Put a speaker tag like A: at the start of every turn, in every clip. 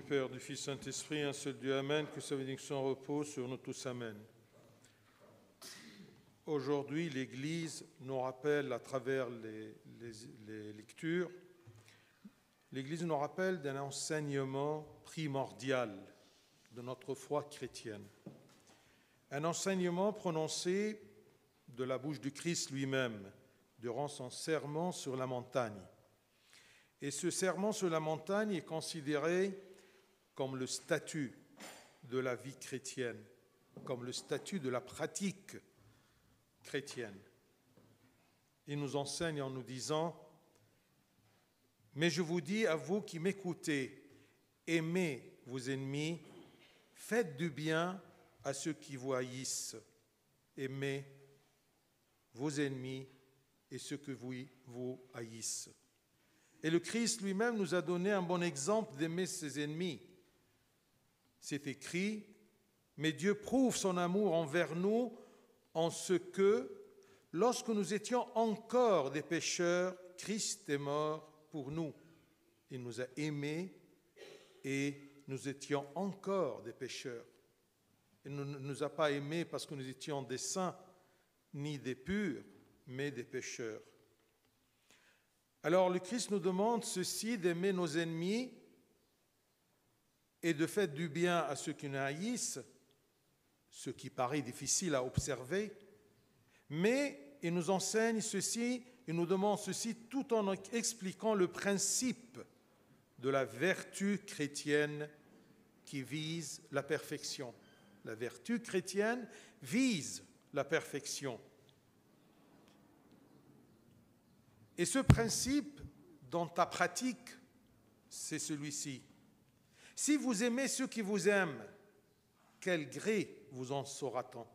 A: Père, du Fils, Saint-Esprit, un seul Dieu, Amen, que sa bénédiction repose sur nous tous, Amen. Aujourd'hui, l'Église nous rappelle à travers les lectures, l'Église nous rappelle d'un enseignement primordial de notre foi chrétienne. Un enseignement prononcé de la bouche du Christ lui-même durant son sermon sur la montagne. Et ce sermon sur la montagne est considéré comme le statut de la vie chrétienne, comme le statut de la pratique chrétienne. Il nous enseigne en nous disant « Mais je vous dis à vous qui m'écoutez, aimez vos ennemis, faites du bien à ceux qui vous haïssent, aimez vos ennemis et ceux que vous haïssent. » Et le Christ lui-même nous a donné un bon exemple d'aimer ses ennemis. C'est écrit, mais Dieu prouve son amour envers nous en ce que, lorsque nous étions encore des pécheurs, Christ est mort pour nous. Il nous a aimés et nous étions encore des pécheurs. Il ne nous a pas aimés parce que nous étions des saints, ni des purs, mais des pécheurs. Alors le Christ nous demande ceci, d'aimer nos ennemis et de faire du bien à ceux qui nous haïssent, ce qui paraît difficile à observer, mais il nous enseigne ceci, il nous demande ceci tout en expliquant le principe de la vertu chrétienne qui vise la perfection. La vertu chrétienne vise la perfection. Et ce principe, dans ta pratique, c'est celui-ci. Si vous aimez ceux qui vous aiment, quel gré vous en saura-t-on?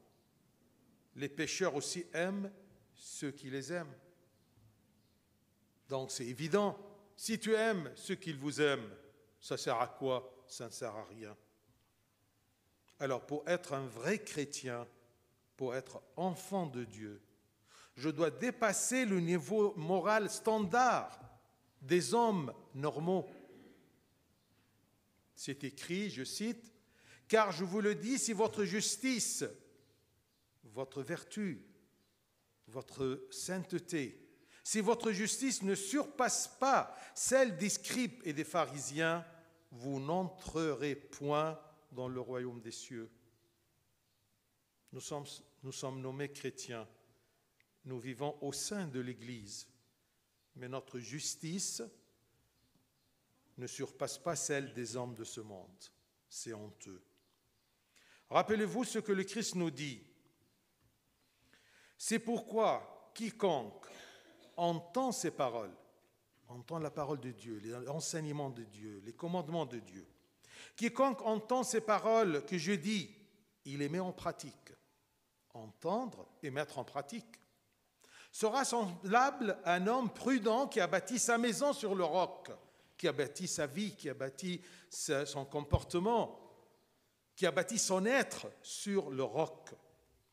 A: Les pécheurs aussi aiment ceux qui les aiment. Donc c'est évident, si tu aimes ceux qui vous aiment, ça sert à quoi? Ça ne sert à rien. Alors pour être un vrai chrétien, pour être enfant de Dieu, je dois dépasser le niveau moral standard des hommes normaux. C'est écrit, je cite, « Car je vous le dis, si votre justice, votre vertu, votre sainteté, si votre justice ne surpasse pas celle des scribes et des pharisiens, vous n'entrerez point dans le royaume des cieux. » Nous sommes nommés chrétiens. Nous vivons au sein de l'Église, mais notre justice ne surpasse pas celle des hommes de ce monde. C'est honteux. Rappelez-vous ce que le Christ nous dit. C'est pourquoi quiconque entend ces paroles, entend la parole de Dieu, l'enseignement de Dieu, les commandements de Dieu, quiconque entend ces paroles que je dis, il les met en pratique. Entendre et mettre en pratique. Sera semblable à un homme prudent qui a bâti sa maison sur le roc, qui a bâti sa vie, qui a bâti son comportement, qui a bâti son être sur le roc.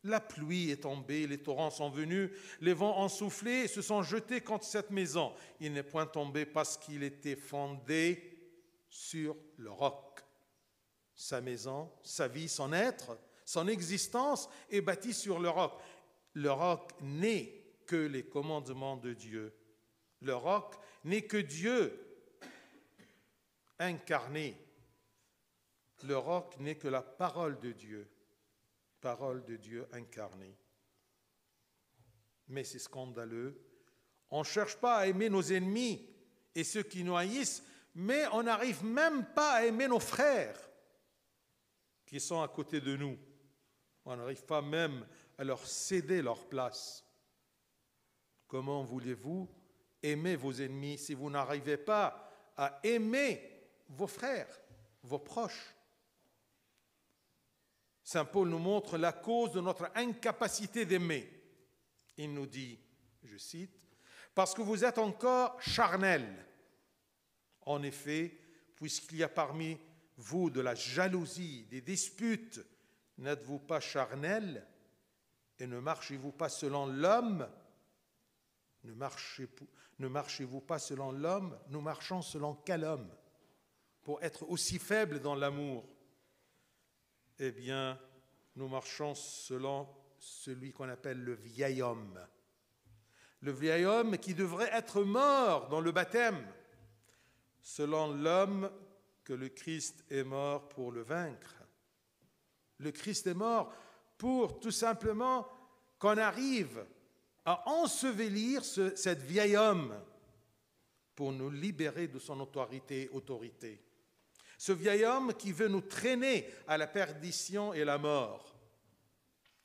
A: La pluie est tombée, les torrents sont venus, les vents ont soufflé et se sont jetés contre cette maison. Il n'est point tombé parce qu'il était fondé sur le roc. Sa maison, sa vie, son être, son existence est bâtie sur le roc. Le roc n'est que les commandements de Dieu. Le roc n'est que Dieu incarné. Le roc n'est que la parole de Dieu incarnée. Mais c'est scandaleux. On ne cherche pas à aimer nos ennemis et ceux qui nous haïssent, mais on n'arrive même pas à aimer nos frères qui sont à côté de nous. On n'arrive pas même à leur céder leur place. Comment voulez-vous aimer vos ennemis si vous n'arrivez pas à aimer vos frères, vos proches? Saint Paul nous montre la cause de notre incapacité d'aimer. Il nous dit, je cite, « Parce que vous êtes encore charnels. En effet, puisqu'il y a parmi vous de la jalousie, des disputes, n'êtes-vous pas charnels et ne marchez-vous pas selon l'homme ? Ne marchez-vous pas selon l'homme, nous marchons selon quel homme ? pour être aussi faibles dans l'amour? Eh bien, nous marchons selon celui qu'on appelle le vieil homme. Le vieil homme qui devrait être mort dans le baptême, selon l'homme que le Christ est mort pour le vaincre. Le Christ est mort pour tout simplement qu'on arrive à ensevelir cet vieil homme pour nous libérer de son autorité. Ce vieil homme qui veut nous traîner à la perdition et la mort.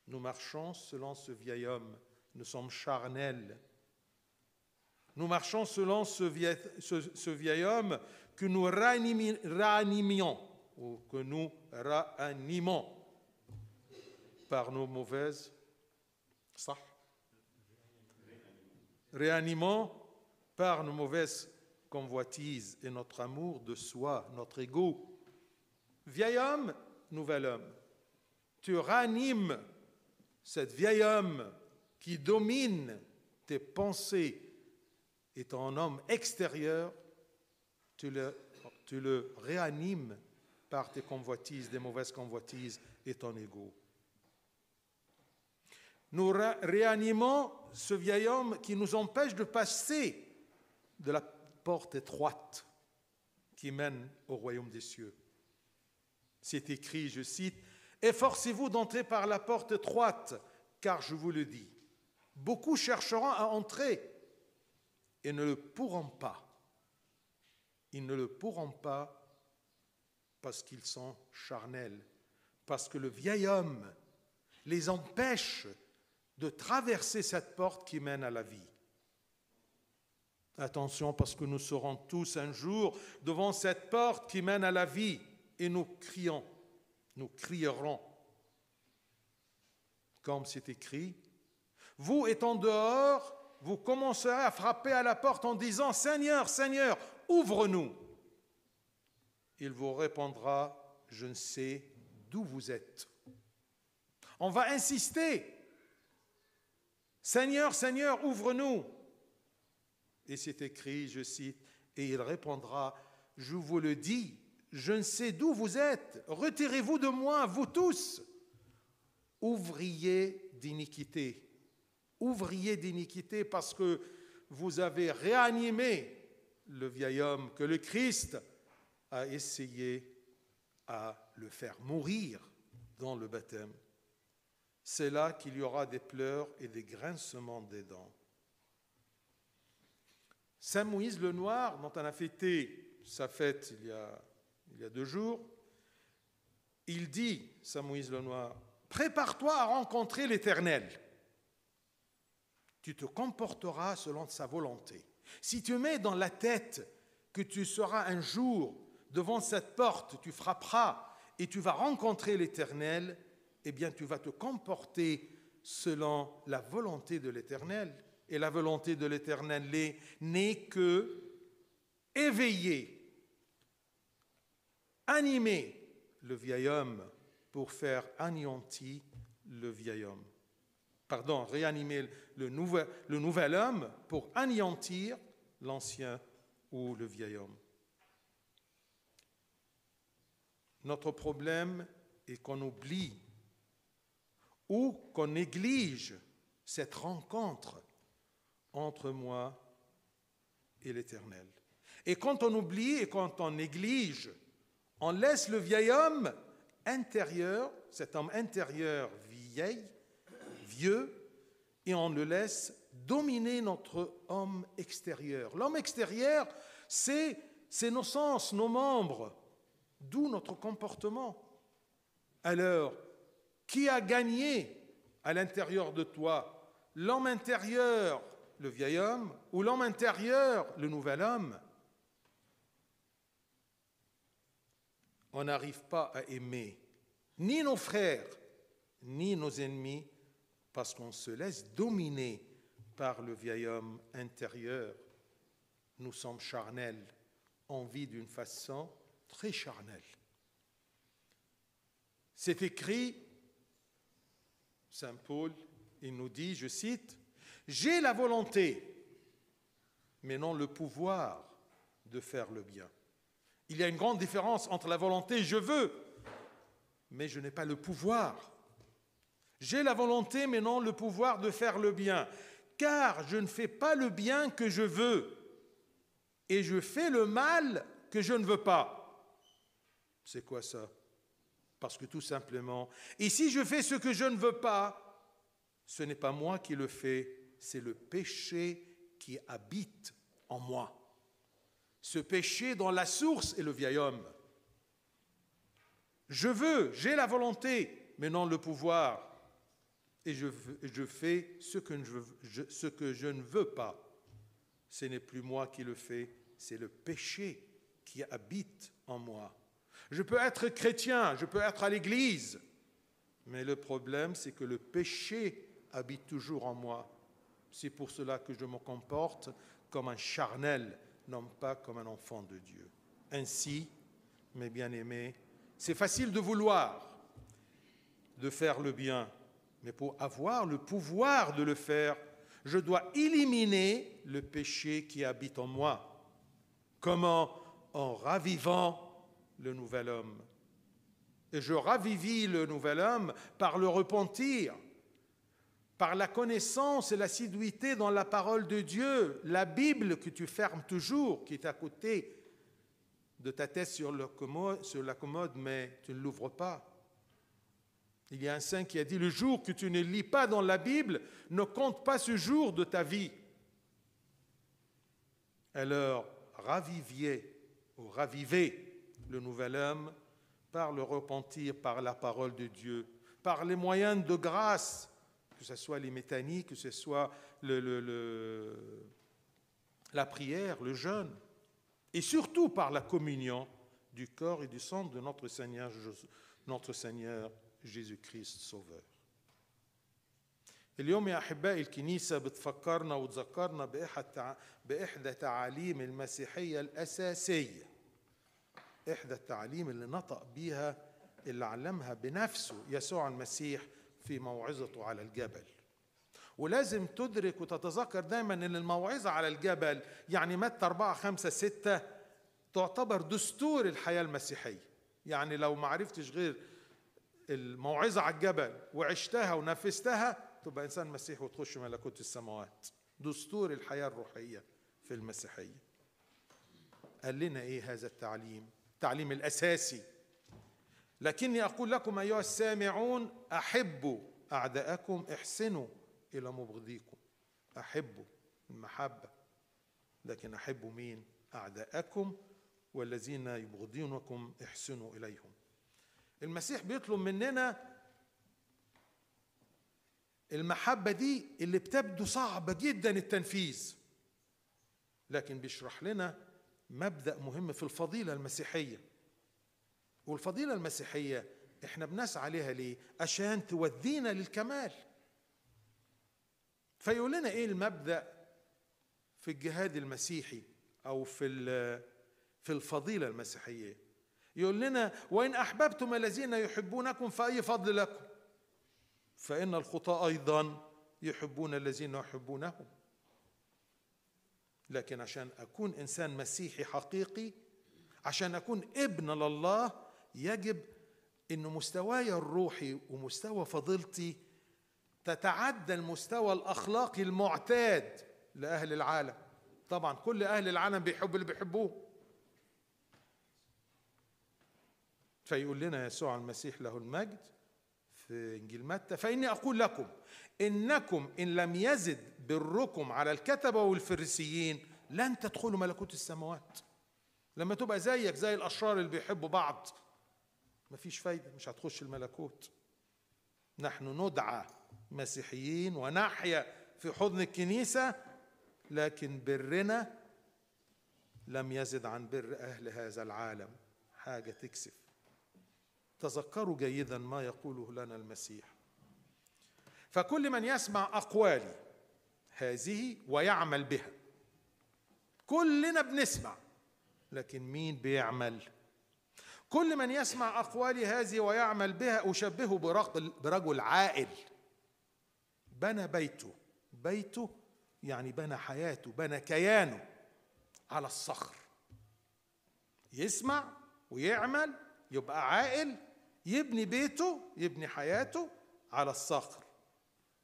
A: Nous marchons selon ce vieil homme. Nous sommes charnels. Nous marchons selon ce vieil homme que nous ranimions ou que nous ranimons par nos mauvaises... Ça. Réanimons par nos mauvaises convoitises et notre amour de soi, notre ego. Vieil homme, nouvel homme. Tu ranimes cet vieil homme qui domine tes pensées et ton homme extérieur, tu le réanimes par tes convoitises, des mauvaises convoitises et ton ego. Nous réanimons ce vieil homme qui nous empêche de passer de la porte étroite qui mène au royaume des cieux. C'est écrit, je cite, « Efforcez-vous d'entrer par la porte étroite, car je vous le dis, beaucoup chercheront à entrer et ne le pourront pas. Ils ne le pourront pas parce qu'ils sont charnels, parce que le vieil homme les empêche de traverser cette porte qui mène à la vie. » Attention, parce que nous serons tous un jour devant cette porte qui mène à la vie et nous crierons, comme c'est écrit, « Vous étant dehors, vous commencerez à frapper à la porte en disant, « Seigneur, Seigneur, ouvre-nous. » Il vous répondra, « Je ne sais d'où vous êtes. » On va insister, « Seigneur, Seigneur, ouvre-nous. » Et c'est écrit, je cite, « Et il répondra, « Je vous le dis, je ne sais d'où vous êtes. Retirez-vous de moi, vous tous, ouvriers d'iniquité. » Ouvriers d'iniquité parce que vous avez réanimé le vieil homme que le Christ a essayé à le faire mourir dans le baptême. C'est là qu'il y aura des pleurs et des grincements des dents. Saint Moïse le Noir, dont on a fêté sa fête il y a 2 jours, il dit, Saint Moïse le Noir, « Prépare-toi à rencontrer l'Éternel. Tu te comporteras selon sa volonté. Si tu mets dans la tête que tu seras un jour devant cette porte, tu frapperas et tu vas rencontrer l'Éternel, eh bien tu vas te comporter selon la volonté de l'Éternel. Et la volonté de l'Éternel n'est que éveiller, animer le vieil homme pour faire anéantir le vieil homme. Pardon, réanimer le nouvel homme pour anéantir l'ancien ou le vieil homme. Notre problème est qu'on oublie ou qu'on néglige cette rencontre entre moi et l'Éternel. Et quand on oublie et quand on néglige, on laisse le vieil homme intérieur, cet homme intérieur vieux, et on le laisse dominer notre homme extérieur. L'homme extérieur, c'est nos sens, nos membres, d'où notre comportement. Alors, qui a gagné à l'intérieur de toi? L'homme intérieur, le vieil homme, ou l'homme intérieur, le nouvel homme? On n'arrive pas à aimer ni nos frères, ni nos ennemis, parce qu'on se laisse dominer par le vieil homme intérieur. Nous sommes charnels, on vit d'une façon très charnelle. C'est écrit, Saint Paul, il nous dit, je cite, « J'ai la volonté, mais non le pouvoir de faire le bien. Il y a une grande différence entre la volonté « je veux », mais je n'ai pas le pouvoir. J'ai la volonté, mais non le pouvoir de faire le bien, car je ne fais pas le bien que je veux, et je fais le mal que je ne veux pas. C'est quoi ça? Parce que tout simplement, et si je fais ce que je ne veux pas, ce n'est pas moi qui le fais, c'est le péché qui habite en moi. Ce péché dont la source est le vieil homme. Je veux, j'ai la volonté, mais non le pouvoir. Et je fais ce que je ne veux pas. Ce n'est plus moi qui le fais, c'est le péché qui habite en moi. Je peux être chrétien, je peux être à l'église, mais le problème, c'est que le péché habite toujours en moi. C'est pour cela que je me comporte comme un charnel, non pas comme un enfant de Dieu. Ainsi, mes bien-aimés, c'est facile de vouloir, de faire le bien, mais pour avoir le pouvoir de le faire, je dois éliminer le péché qui habite en moi. Comment? En ravivant le nouvel homme. Et je ravivis le nouvel homme par le repentir, par la connaissance et l'assiduité dans la parole de Dieu, la Bible que tu fermes toujours, qui est à côté de ta tête sur la commode, mais tu ne l'ouvres pas. Il y a un saint qui a dit, le jour que tu ne lis pas dans la Bible, ne compte pas ce jour de ta vie. Alors, ravivez le nouvel homme par le repentir, par la parole de Dieu, par les moyens de grâce, que ce soit les métanies, que ce soit la prière, le jeûne, et surtout par la communion du corps et du sang de notre Seigneur Jésus-Christ Sauveur. اليوم يا أحبائي الكنيسة بتفكرنا وتذكرنا بإحدى تعاليم المسيحية الأساسية، إحدى التعاليم اللي نطق بيها، اللي علمها بنفسه يسوع المسيح في موعظته على الجبل. ولازم تدرك وتتذكر دايما أن الموعظة على الجبل يعني متى 4 5 6 تعتبر دستور الحياة المسيحية. يعني لو ما عرفتش غير الموعظة على الجبل وعشتها ونفذتها تبقى إنسان مسيحي وتخش ملكوت السماوات. دستور الحياة الروحية في المسيحية. قال لنا إيه هذا التعليم؟ التعليم الأساسي. لكني أقول لكم أيها السامعون أحبوا أعداءكم، احسنوا إلى مبغضيكم. أحبوا المحبة، لكن أحبوا مين؟ أعداءكم والذين يبغضونكم احسنوا إليهم. المسيح بيطلب مننا المحبة دي اللي بتبدو صعبة جدا التنفيذ، لكن بيشرح لنا مبدأ مهم في الفضيلة المسيحية. والفضيلة المسيحية احنا بنسعى عليها ليه؟ عشان تودينا للكمال. فيقول لنا ايه المبدأ في الجهاد المسيحي او في الفضيلة المسيحية؟ يقول لنا وإن أحببتم الذين يحبونكم فأي فضل لكم، فإن الخطاة أيضا يحبون الذين يحبونهم. لكن عشان أكون إنسان مسيحي حقيقي، عشان أكون ابن لله، يجب أن مستواي الروحي ومستوى فضيلتي تتعدى المستوى الأخلاقي المعتاد لأهل العالم. طبعا كل أهل العالم بيحبوا اللي بيحبوه. فيقول لنا يسوع المسيح له المجد في إنجيل متى فإني أقول لكم إنكم إن لم يزد بركم على الكتبة والفريسيين لن تدخلوا ملكوت السماوات. لما تبقى زيك زي الأشرار اللي بيحبوا بعض مفيش فايدة، مش هتخش الملكوت. نحن ندعى مسيحيين ونحيا في حضن الكنيسة، لكن برنا لم يزد عن بر أهل هذا العالم. حاجة تكسف. تذكروا جيدا ما يقوله لنا المسيح. فكل من يسمع أقوالي هذه ويعمل بها. كلنا بنسمع، لكن مين بيعمل؟ كل من يسمع أقوالي هذه ويعمل بها أشبهه برجل عاقل بنى بيته يعني بنى حياته، بنى كيانه على الصخر. يسمع ويعمل، يبقى عاقل، يبني بيته، يبني حياته على الصخر.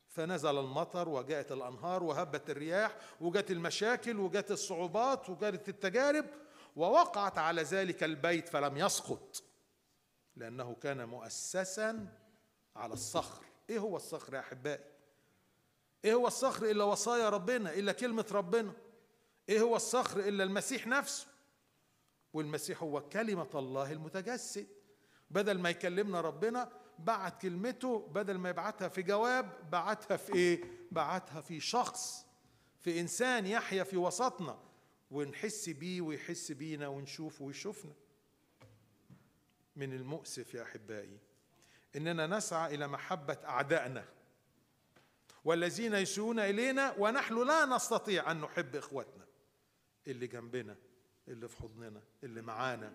A: فنزل المطر وجاءت الأنهار وهبت الرياح وجاءت المشاكل وجاءت الصعوبات وجاءت التجارب، ووقعت على ذلك البيت فلم يسقط، لأنه كان مؤسسا على الصخر. إيه هو الصخر يا أحبائي؟ إيه هو الصخر إلا وصايا ربنا، إلا كلمة ربنا؟ إيه هو الصخر إلا المسيح نفسه؟ والمسيح هو كلمة الله المتجسد. بدل ما يكلمنا ربنا بعت كلمته، بدل ما يبعتها في جواب بعتها في إيه؟ بعتها في شخص، في إنسان يحيا في وسطنا، ونحس بيه ويحس بينا ونشوفه ويشوفنا. من المؤسف يا أحبائي إننا نسعى إلى محبة أعدائنا والذين يسيئون إلينا، ونحن لا نستطيع أن نحب إخوتنا اللي جنبنا، اللي في حضننا، اللي معانا،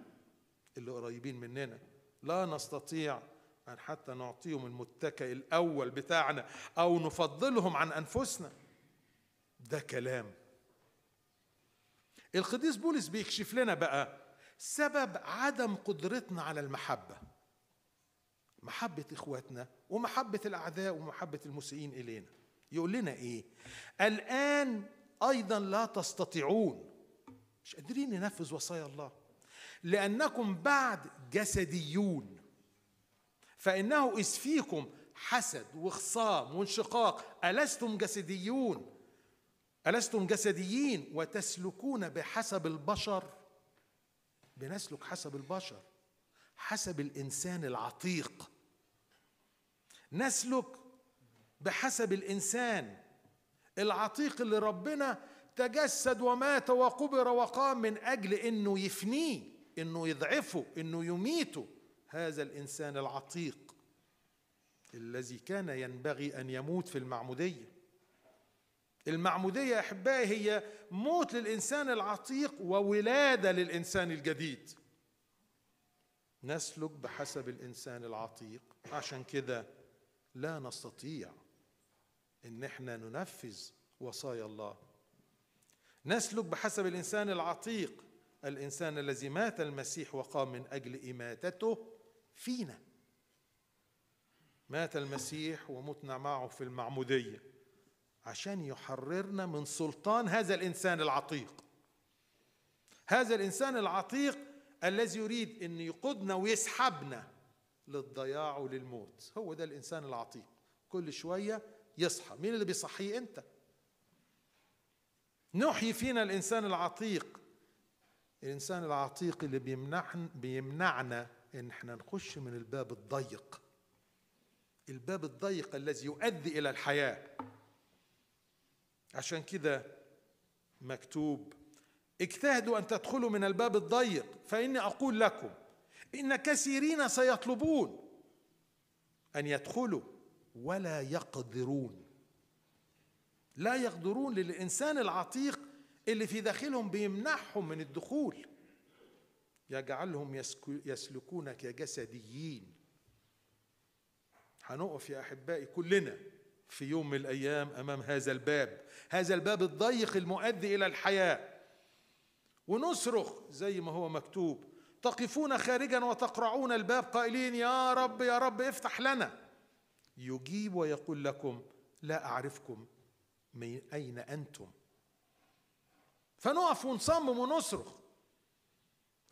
A: اللي قريبين مننا. لا نستطيع أن حتى نعطيهم المتكئ الأول بتاعنا أو نفضلهم عن أنفسنا. ده كلام. القديس بولس بيكشف لنا بقى سبب عدم قدرتنا على المحبة، محبة إخواتنا ومحبة الأعداء ومحبة المسيئين إلينا. يقول لنا إيه؟ الآن أيضا لا تستطيعون، مش قادرين ننفذ وصايا الله، لأنكم بعد جسديون، فإنه إذ فيكم حسد وخصام وانشقاق ألستم جسديون، ألستم جسديين وتسلكون بحسب البشر. بنسلك حسب البشر، حسب الإنسان العتيق. نسلك بحسب الإنسان العتيق اللي ربنا تجسد ومات وقبر وقام من أجل إنه يفنيه، إنه يضعفه، إنه يميته. هذا الإنسان العتيق الذي كان ينبغي أن يموت في المعمودية. المعمودية يا أحبائي هي موت للإنسان العتيق وولادة للإنسان الجديد. نسلك بحسب الإنسان العتيق، عشان كده لا نستطيع إن احنا ننفذ وصايا الله. نسلك بحسب الإنسان العتيق، الإنسان الذي مات المسيح وقام من أجل إماتته فينا. مات المسيح ومتنا معه في المعمودية عشان يحررنا من سلطان هذا الإنسان العتيق. هذا الإنسان العتيق الذي يريد أن يقودنا ويسحبنا للضياع وللموت. هو ده الإنسان العتيق، كل شوية يصحى. مين اللي بيصحيه؟ أنت. نحيي فينا الإنسان العتيق، الإنسان العتيق اللي بيمنعنا إن احنا نخش من الباب الضيق، الباب الضيق الذي يؤدي إلى الحياة. عشان كده مكتوب: اجتهدوا أن تدخلوا من الباب الضيق، فإني أقول لكم إن كثيرين سيطلبون أن يدخلوا ولا يقدرون. لا يقدرون، للإنسان العتيق اللي في داخلهم بيمنعهم من الدخول، يجعلهم يسلكون كجسديين. هنقف يا أحبائي كلنا في يوم من الأيام أمام هذا الباب، هذا الباب الضيق المؤدي إلى الحياة، ونصرخ زي ما هو مكتوب: تقفون خارجا وتقرعون الباب قائلين يا رب يا رب افتح لنا. يجيب ويقول لكم: لا أعرفكم، من أين أنتم؟ فنقف ونصمم ونصرخ: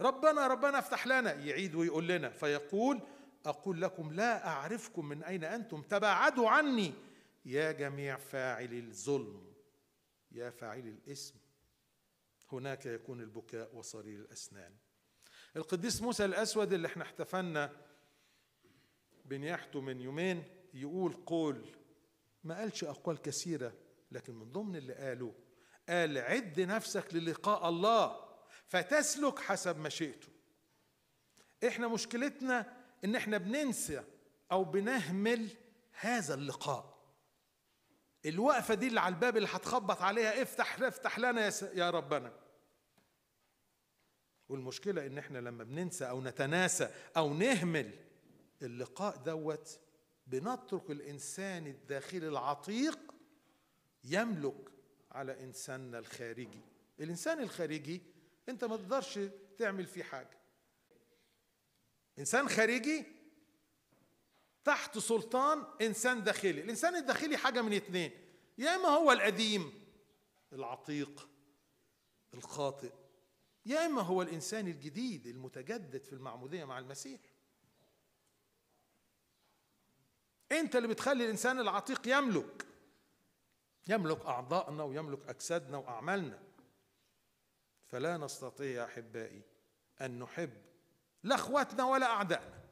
A: ربنا ربنا افتح لنا. يعيد ويقول لنا فيقول: أقول لكم لا أعرفكم، من أين أنتم؟ تباعدوا عني يا جميع فاعلي الظلم، يا فاعلي الإثم. هناك يكون البكاء وصرير الأسنان. القديس موسى الأسود اللي احنا احتفلنا بنياحته من يومين يقول قول، ما قالش أقوال كثيرة، لكن من ضمن اللي قاله قال: عد نفسك للقاء الله فتسلك حسب مشيئته. احنا مشكلتنا ان احنا بننسى او بنهمل هذا اللقاء، الوقفة دي اللي على الباب اللي هتخبط عليها: افتح لنا يا ربنا. والمشكلة ان احنا لما بننسى او نتناسى او نهمل اللقاء دوت، بنترك الانسان الداخلي العتيق يملك على انساننا الخارجي. الانسان الخارجي انت ما تقدرش تعمل فيه حاجة، إنسان خارجي تحت سلطان إنسان داخلي. الإنسان الداخلي حاجة من اتنين، يا إما هو القديم العتيق الخاطئ، يا إما هو الإنسان الجديد المتجدد في المعمودية مع المسيح. أنت اللي بتخلي الإنسان العتيق يملك أعضائنا ويملك أجسادنا وأعمالنا. فلا نستطيع يا أحبائي أن نحب لا أخواتنا ولا أعدائنا،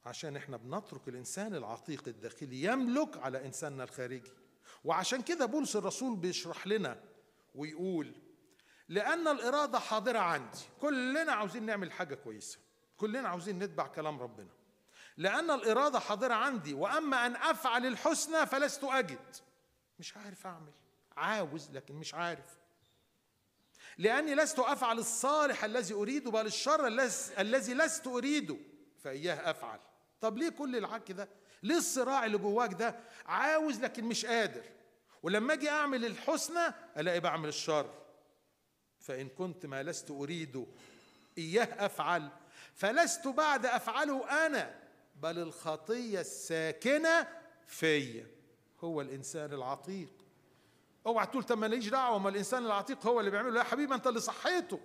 A: عشان إحنا بنترك الإنسان العتيق الداخلي يملك على إنساننا الخارجي. وعشان كده بولس الرسول بيشرح لنا ويقول: لأن الإرادة حاضرة عندي. كلنا عاوزين نعمل حاجة كويسة، كلنا عاوزين نتبع كلام ربنا. لأن الإرادة حاضرة عندي، وأما أن أفعل الحسنى فلست أجد. مش عارف أعمل، عاوز لكن مش عارف. لأني لست أفعل الصالح الذي أريده، بل الشر الذي لست أريده فإياه أفعل. طب ليه كل العك ده؟ ليه الصراع اللي جواك ده؟ عاوز لكن مش قادر، ولما أجي أعمل الحسنى ألاقي بعمل الشر. فإن كنت ما لست أريده إياه أفعل، فلست بعد أفعله أنا، بل الخطية الساكنة فيا، هو الإنسان العتيق. اوعى تقول طب ماليش دعوه، ما الانسان العتيق هو اللي بيعمله. لا يا حبيبي، انت اللي صحيته.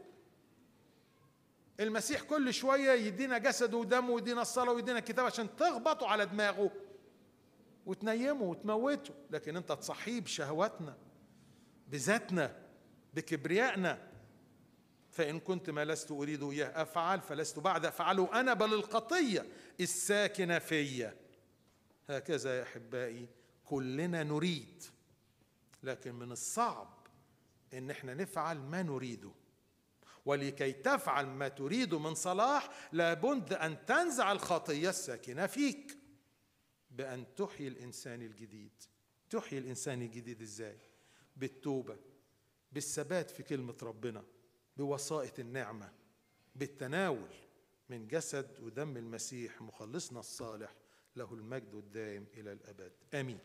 A: المسيح كل شويه يدينا جسده ودمه ويدينا الصلاه ويدينا الكتاب عشان تخبطوا على دماغه وتنيمه وتموته، لكن انت تصحيه بشهواتنا، بذاتنا، بكبريائنا. فإن كنت ما لست أريد إياه أفعل، فلست بعد أفعله أنا، بل الخطية الساكنة فيا. هكذا يا أحبائي كلنا نريد، لكن من الصعب إن احنا نفعل ما نريده. ولكي تفعل ما تريد من صلاح لابد أن تنزع الخطية الساكنة فيك بأن تحيي الإنسان الجديد. تحيي الإنسان الجديد إزاي؟ بالتوبة، بالثبات في كلمة ربنا، بوسائط النعمة، بالتناول من جسد ودم المسيح مخلصنا الصالح، له المجد الدائم إلى الأبد. آمين.